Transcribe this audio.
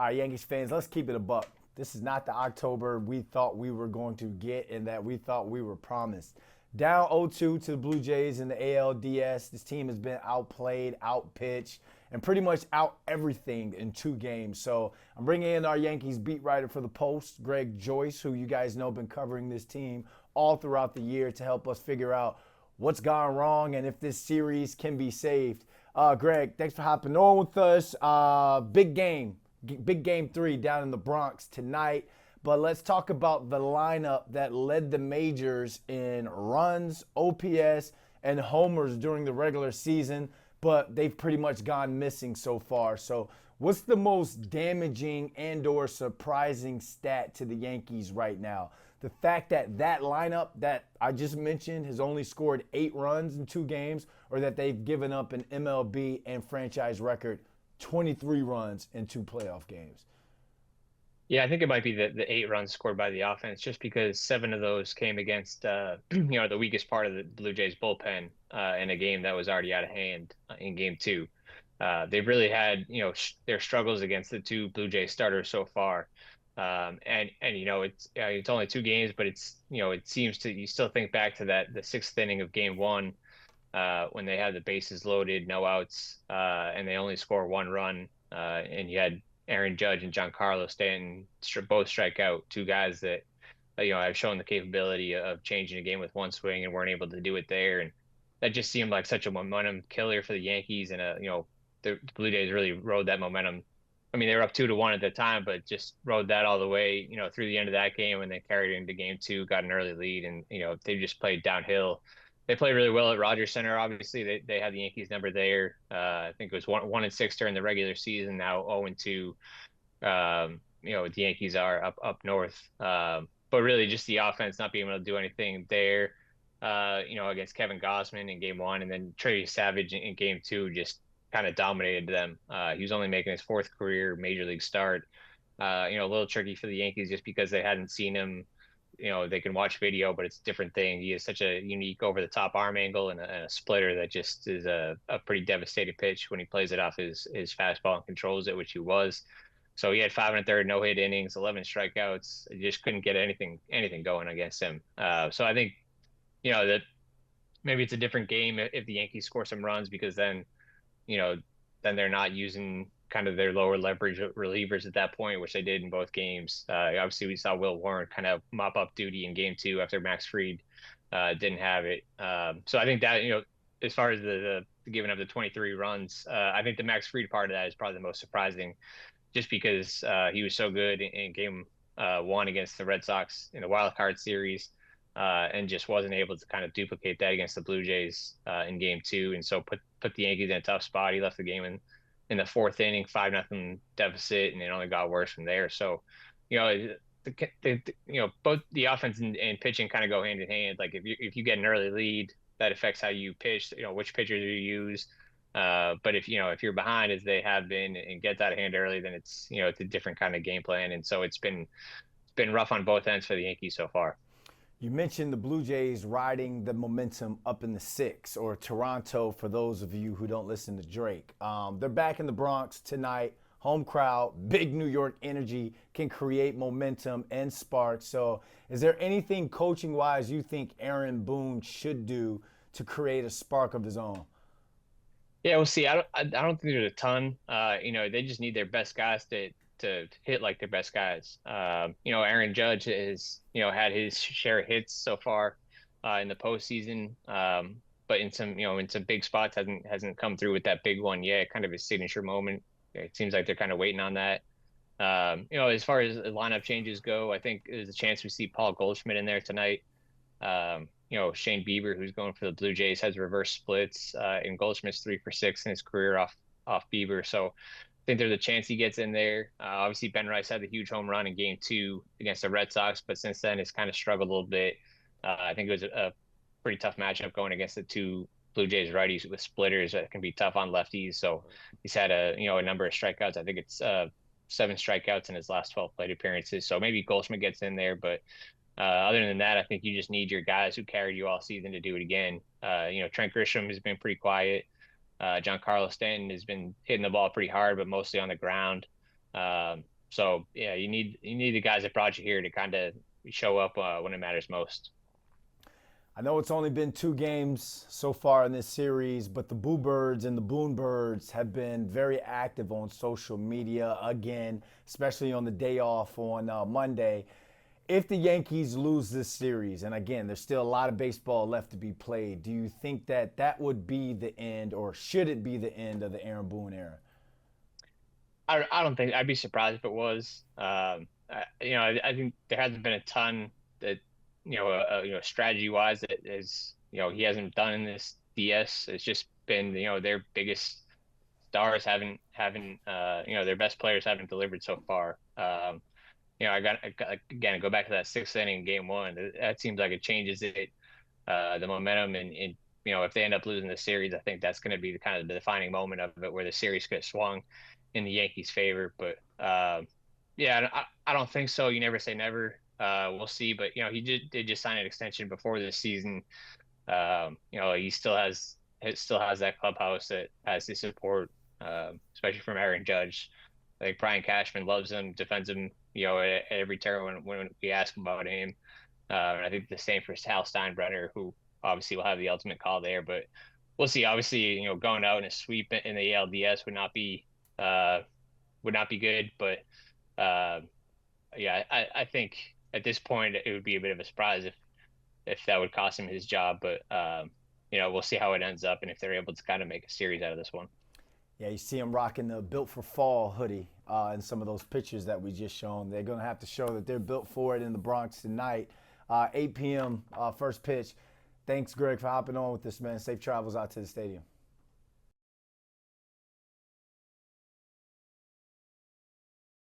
All right, Yankees fans, let's keep it a buck. This is not the October we thought we were going to get and that we thought we were promised. Down 0-2 to the Blue Jays in the ALDS. This team has been outplayed, outpitched, and pretty much out everything in 2 games. So I'm bringing in our Yankees beat writer for the Post, Greg Joyce, who you guys know been covering this team all throughout the year to help us figure out what's gone wrong and if this series can be saved. Greg, thanks for hopping on with us. Big game 3 down in the Bronx tonight. But let's talk about the lineup that led the majors in runs, OPS, and homers during the regular season, but they've pretty much gone missing so far. So what's the most damaging and or surprising stat to the Yankees right now? The fact that that lineup that I just mentioned has only scored 8 runs in 2 games, or that they've given up an MLB and franchise record 23 runs in 2 playoff games. Yeah, I think it might be the 8 runs scored by the offense, just because 7 of those came against the weakest part of the Blue Jays bullpen in a game that was already out of hand in game 2. They've really had their struggles against the 2 Blue Jays starters so far, and it's only 2 games, but it seems to you still think back to that the 6th inning of game 1 when they had the bases loaded, no outs, and they only score 1 run, and you had Aaron Judge and Giancarlo Stanton both strike out, 2 guys that have shown the capability of changing a game with one swing and weren't able to do it there, and that just seemed like such a momentum killer for the Yankees, and the Blue Jays really rode that momentum. I mean, they were up 2-1 at the time, but just rode that all the way, through the end of that game, and then carried it into game 2, got an early lead, and they just played downhill. They played really well at Rogers Center. Obviously, they had the Yankees number there. I think it was 1-6 during the regular season. Now 0-2. The Yankees are up north. But really, just the offense not being able to do anything there. Against Kevin Gossman in game 1, and then Trey Savage in game 2 just kind of dominated them. He was only making his 4th career major league start. A little tricky for the Yankees just because they hadn't seen him. They can watch video, but it's a different thing. He has such a unique over the top arm angle and a splitter that just is a pretty devastating pitch when he plays it off his fastball and controls it, which he was. So he had 5 1/3 no-hit innings, 11 strikeouts. He just couldn't get anything going against him. So I think, that maybe it's a different game if the Yankees score some runs, because then they're not using kind of their lower leverage relievers at that point, which they did in both games. Obviously, we saw Will Warren kind of mop up duty in game 2 after Max Fried didn't have it. So I think that, as far as the giving up the 23 runs, I think the Max Fried part of that is probably the most surprising, just because he was so good in game 1 against the Red Sox in the wild card series, and just wasn't able to kind of duplicate that against the Blue Jays in game 2. And so put the Yankees in a tough spot. He left the game in the 4th inning, 5-0 deficit, and it only got worse from there. So, both the offense and pitching kind of go hand in hand. Like if you get an early lead, that affects how you pitch. Which pitcher do you use? But if you're behind as they have been and gets out of hand early, then it's a different kind of game plan. And so it's been rough on both ends for the Yankees so far. You mentioned the Blue Jays riding the momentum up in the 6, or Toronto for those of you who don't listen to Drake. They're back in the Bronx tonight. Home crowd, big New York energy can create momentum and spark. So is there anything coaching-wise you think Aaron Boone should do to create a spark of his own? Yeah, we'll see. I don't think there's a ton. They just need their best guys to hit like their best guys. Aaron Judge has had his share of hits so far in the postseason, but in some big spots hasn't come through with that big one yet. Kind of his signature moment. It seems like they're kind of waiting on that. As far as lineup changes go, I think there's a chance we see Paul Goldschmidt in there tonight. Shane Bieber, who's going for the Blue Jays, has reverse splits, and Goldschmidt's 3 for 6 in his career off Bieber. So I think there's a chance he gets in there. Obviously, Ben Rice had the huge home run in game 2 against the Red Sox, but since then it's kind of struggled a little bit. I think it was a pretty tough matchup going against the 2 Blue Jays righties with splitters that can be tough on lefties. So he's had a number of strikeouts. I think it's 7 strikeouts in his last 12 plate appearances. So maybe Goldschmidt gets in there, but other than that, I think you just need your guys who carried you all season to do it again. Trent Grisham has been pretty quiet. Giancarlo Stanton has been hitting the ball pretty hard, but mostly on the ground. So yeah, you need the guys that brought you here to kind of show up when it matters most. I know it's only been 2 games so far in this series, but the Boo Birds and the Boone Birds have been very active on social media again, especially on the day off on Monday. If the Yankees lose this series, and again, there's still a lot of baseball left to be played, do you think that that would be the end, or should it be the end of the Aaron Boone era? I don't think I'd be surprised if it was. I think there hasn't been a ton that strategy wise that is he hasn't done in this DS. It's just been their biggest stars haven't their best players haven't delivered so far. I got again go back to that sixth inning game one. That seems like it changes it the momentum and if they end up losing the series, I think that's going to be the kind of the defining moment of it where the series gets swung in the Yankees' favor. But yeah, I don't think so. You never say never. We'll see. But he did just sign an extension before this season. He still has that clubhouse that has the support, especially from Aaron Judge. Like Brian Cashman loves him, defends him, at every turn when we ask about him. And I think the same for Hal Steinbrenner, who obviously will have the ultimate call there. But we'll see. Obviously, going out in a sweep in the ALDS uh, would not be good. But uh, yeah, I think at this point it would be a bit of a surprise if that would cost him his job. But we'll see how it ends up and if they're able to kind of make a series out of this one. Yeah, you see them rocking the Built for Fall hoodie in some of those pictures that we just shown. They're going to have to show that they're built for it in the Bronx tonight. 8 p.m. First pitch. Thanks, Greg, for hopping on with this, man. Safe travels out to the stadium.